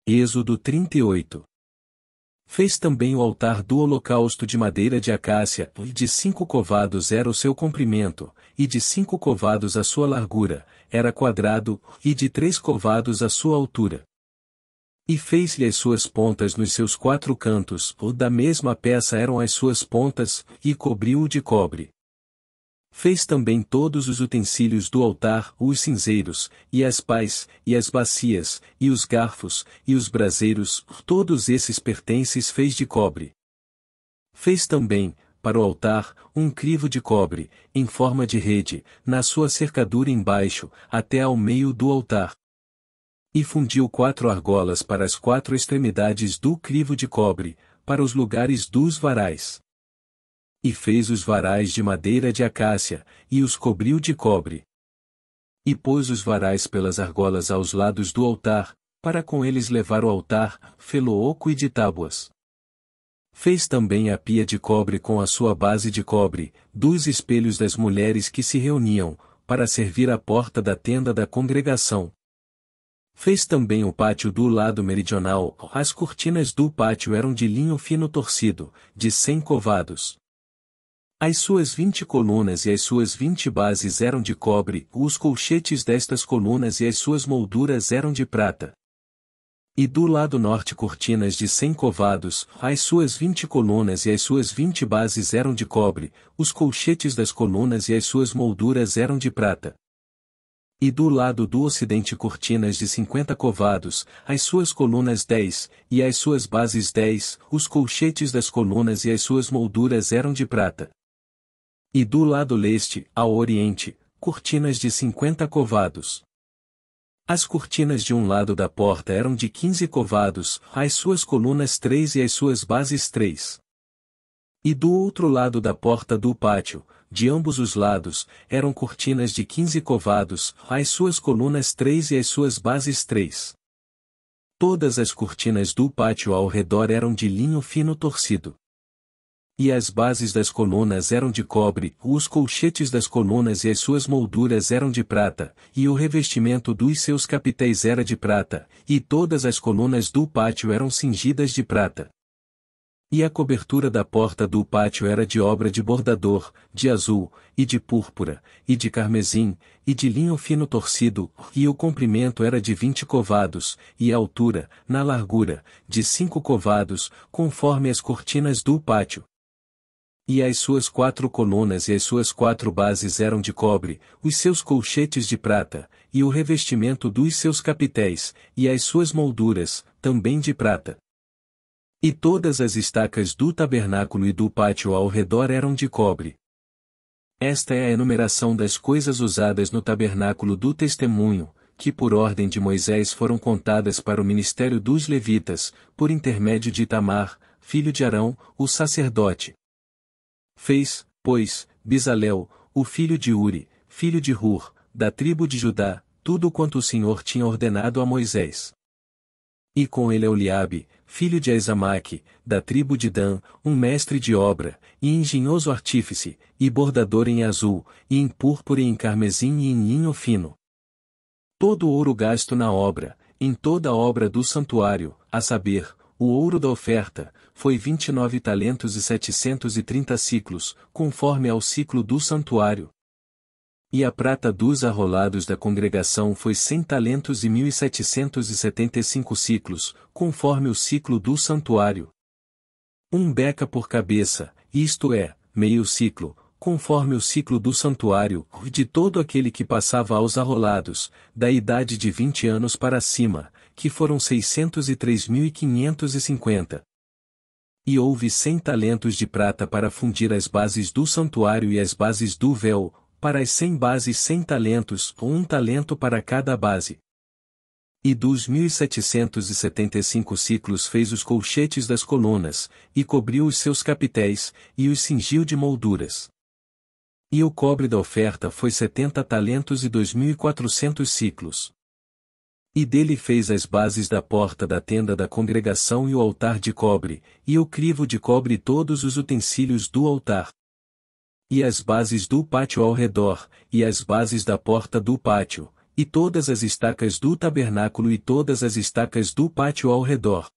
Êxodo 38. Fez também o altar do holocausto de madeira de acácia, e de 5 covados era o seu comprimento, e de 5 covados a sua largura, era quadrado, e de 3 covados a sua altura. E fez-lhe as suas pontas nos seus 4 cantos, da mesma peça eram as suas pontas, e cobriu-o de cobre. Fez também todos os utensílios do altar, os cinzeiros, e as pás, e as bacias, e os garfos, e os braseiros, todos esses pertences fez de cobre. Fez também, para o altar, um crivo de cobre, em forma de rede, na sua cercadura embaixo, até ao meio do altar. E fundiu 4 argolas para as 4 extremidades do crivo de cobre, para os lugares dos varais. E fez os varais de madeira de acácia, e os cobriu de cobre. E pôs os varais pelas argolas aos lados do altar, para com eles levar o altar, fê-lo oco e de tábuas. Fez também a pia de cobre com a sua base de cobre, dos espelhos das mulheres que se reuniam, para servir à porta da tenda da congregação. Fez também o pátio do lado meridional, as cortinas do pátio eram de linho fino torcido, de 100 covados. As suas 20 colunas e as suas 20 bases eram de cobre, os colchetes destas colunas e as suas molduras eram de prata. E do lado norte cortinas de 100 covados, as suas 20 colunas e as suas 20 bases eram de cobre, os colchetes das colunas e as suas molduras eram de prata. E do lado do ocidente cortinas de 50 covados, as suas colunas 10, e as suas bases 10, os colchetes das colunas e as suas molduras eram de prata. E do lado leste, ao oriente, cortinas de 50 covados. As cortinas de um lado da porta eram de 15 covados, as suas colunas 3 e as suas bases 3. E do outro lado da porta do pátio, de ambos os lados, eram cortinas de 15 covados, as suas colunas 3 e as suas bases 3. Todas as cortinas do pátio ao redor eram de linho fino torcido. E as bases das colunas eram de cobre, os colchetes das colunas e as suas molduras eram de prata, e o revestimento dos seus capitéis era de prata, e todas as colunas do pátio eram cingidas de prata. E a cobertura da porta do pátio era de obra de bordador, de azul, e de púrpura, e de carmesim, e de linho fino torcido, e o comprimento era de 20 covados, e a altura, na largura, de 5 covados, conforme as cortinas do pátio. E as suas 4 colunas e as suas 4 bases eram de cobre, os seus colchetes de prata, e o revestimento dos seus capitéis, e as suas molduras, também de prata. E todas as estacas do tabernáculo e do pátio ao redor eram de cobre. Esta é a enumeração das coisas usadas no tabernáculo do testemunho, que por ordem de Moisés foram contadas para o ministério dos levitas, por intermédio de Itamar, filho de Arão, o sacerdote. Fez, pois, Bezalel, o filho de Uri, filho de Hur, da tribo de Judá, tudo quanto o Senhor tinha ordenado a Moisés. E com ele Eliabe, filho de Aizamaque, da tribo de Dan, um mestre de obra, e engenhoso artífice, e bordador em azul, e em púrpura e em carmesim e em linho fino. Todo o ouro gasto na obra, em toda a obra do santuário, a saber, o ouro da oferta, foi 29 talentos e 730 siclos, conforme ao ciclo do santuário. E a prata dos arrolados da congregação foi 100 talentos e 1.775 siclos, conforme o ciclo do santuário. 1 beca por cabeça, isto é, meio ciclo, conforme o ciclo do santuário, de todo aquele que passava aos arrolados, da idade de 20 anos para cima, que foram 603.550. E houve 100 talentos de prata para fundir as bases do santuário e as bases do véu, para as 100 bases 100 talentos, 1 talento para cada base. E dos 1.775 ciclos fez os colchetes das colunas, e cobriu os seus capitéis, e os cingiu de molduras. E o cobre da oferta foi 70 talentos e 2.400 ciclos. E dele fez as bases da porta da tenda da congregação e o altar de cobre, e o crivo de cobre e todos os utensílios do altar. E as bases do pátio ao redor, e as bases da porta do pátio, e todas as estacas do tabernáculo e todas as estacas do pátio ao redor.